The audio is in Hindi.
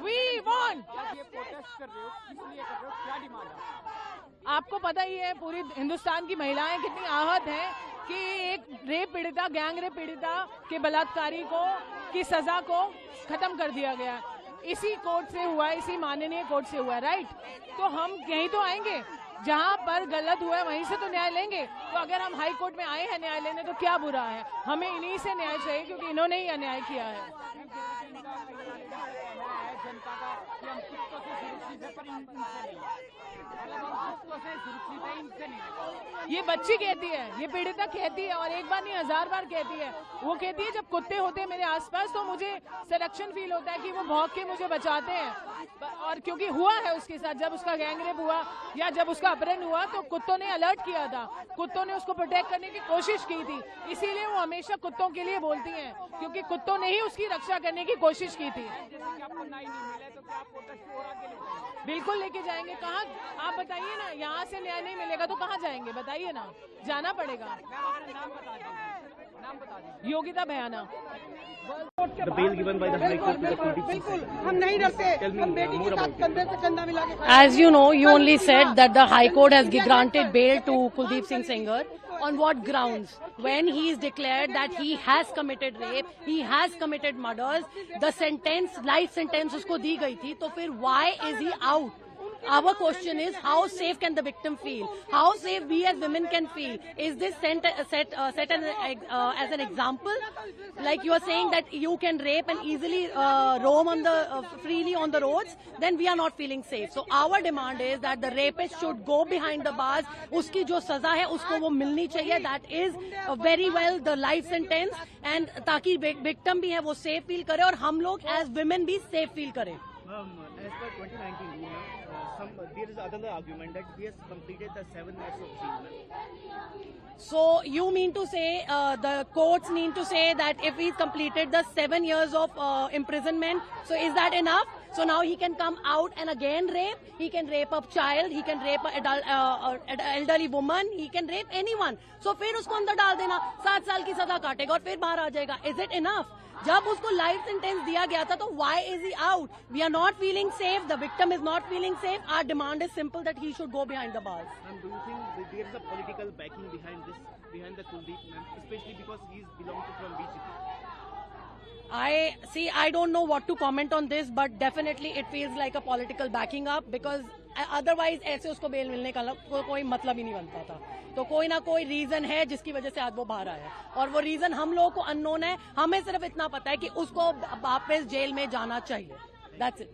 We want. ये प्रोटेस्ट कर रहे हो, किस लिए कर रहे हो, क्या डिमांड है? आपको पता ही है पूरी हिंदुस्तान की महिलाएं कितनी आहत हैं कि एक रेप पीड़िता, गैंग रेप पीड़िता के बलात्कारी को की सजा को खत्म कर दिया गया। इसी कोर्ट से हुआ है, इसी माननीय कोर्ट से हुआ है, राइट। तो हम यहीं तो आएंगे, जहां पर गलत हुआ है वहीं से तो न्याय लेंगे। तो अगर हम हाई कोर्ट में आए हैं न्याय लेने तो क्या बुरा है, हमें इन्हीं से न्याय चाहिए क्योंकि इन्होंने ही अन्याय किया है। जनता का कि हम कुत्तों से सुरक्षित है पर इनसे नहीं, कुत्तों से सुरक्षित है, इनसे नहीं। ये बच्ची कहती है, ये पीड़िता कहती है, और एक बार नहीं 1000 बार कहती है। वो कहती है जब कुत्ते होते हैं मेरे आसपास तो मुझे संरक्षण फील होता है कि वो भौंक के मुझे बचाते हैं। और क्योंकि हुआ है उसके साथ, जब उसका गैंगरेप हुआ या जब उसका अपहरण हुआ तो कुत्तों ने अलर्ट किया था, कुत्तों ने उसको प्रोटेक्ट करने की कोशिश की थी। इसीलिए वो हमेशा कुत्तों के लिए बोलती हैं, क्योंकि कुत्तों ने ही उसकी रक्षा करने की कोशिश की थी। जैसे कि आपको न्याय नहीं मिले तो क्या आप प्रोटेस्ट और आगे लेके जाएंगे? बिल्कुल लेके जाएंगे। कहाँ आप बताइए ना, यहाँ से न्याय नहीं मिलेगा तो कहाँ जाएंगे बताइए ना, जाना पड़ेगा। नाम बता दीजिए, नाम बता दीजिए। Yogita भयाना। The bail given by the High Court to the Kuldeep Singh बिल्कुल Sengar. हम नहीं डरते, Tell me हम बेटी more के about साथ it. कंधे से कंधा मिला के खड़े। As you know, you only said that the High Court has granted bail to Kuldeep Singh Sengar. On what grounds? When he is declared that he has committed rape, he has committed murders, the sentence, life sentence उसको दी गई थी, तो फिर why is he out? Our question is, how safe can the victim feel? How safe we as women can feel? Is this set as an example? Like you are saying that you can rape and easily roam on the freely on the roads, then we are not feeling safe. So our demand is that the rapist should go behind the bars. उसकी जो सजा है उसको वो मिलनी चाहिए. That is very well the life sentence, and ताकि victim भी है वो safe feel करे और हम लोग as women भी safe feel करें. As per 2019 rule, there is another argument that he has completed the 7 years of jail. So you mean to say the courts mean to say that if he's completed the 7 years of imprisonment, so is that enough? So now he can come out and again rape. He can rape a child. He can rape an elderly woman. He can rape anyone. So फिर उसको अंदर डाल देना, 7 साल की सजा काटेगा और फिर बाहर आ जाएगा. Is it enough? जब उसको लाइफ सेंटेंस दिया गया था तो why is he out? We are not feeling safe. The victim is not feeling safe. Our demand is simple that he should go behind the bars. And do you think that there is a political backing behind this, behind the Kuldeep man, especially because he is belongs from BJP? I don't know what to comment on this, but definitely it feels like a political backing up because otherwise ऐसे उसको बेल मिलने का कोई मतलब ही नहीं बनता था. तो कोई ना कोई रीजन है जिसकी वजह से आज वो बाहर आया और वो रीजन हम लोगों को अननोन है. हमें सिर्फ इतना पता है कि उसको वापस जेल में जाना चाहिए. That's it.